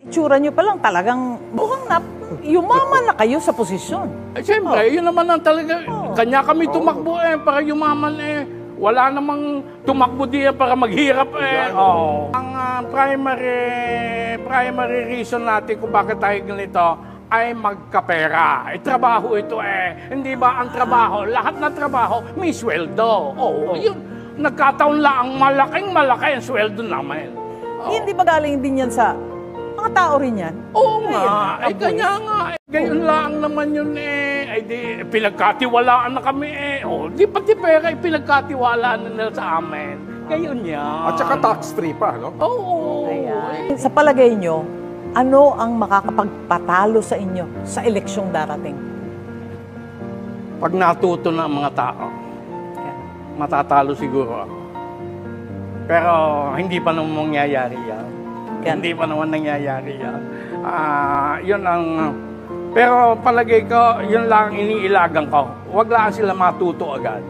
Itsura nyo pa lang talagang mukhang yumaman na kayo sa posisyon. Siyempre, yun naman ang talaga. Kanya kami tumakbo para yumaman Wala namang tumakbo diyan para maghirap Ang primary reason natin kung bakit tayo ganito ay magkapera. Trabaho ito Hindi ba ang trabaho, lahat ng trabaho may sweldo. Yun. Nagkataon lang ang malaki ang sweldo namin. Hindi ba galing din yan sa mga tao rin yan? Oo nga. Kanya nga. Ganyan lang naman yun di pinagkatiwalaan na kami di pati pera pinagkatiwalaan na nila sa amin. Gayon yan. At saka tax-free pa, no? Oo. Sa palagay nyo, ano ang makakapagpatalo sa inyo sa eleksyong darating? Pag natuto na ang mga tao, matatalo siguro ako. Pero hindi pa naman mangyayari yan. Hindi pa naman nangyayari yan. Yun ang... Pero palagay ko, yun lang iniilagan ko. Huwag lang sila matuto agad.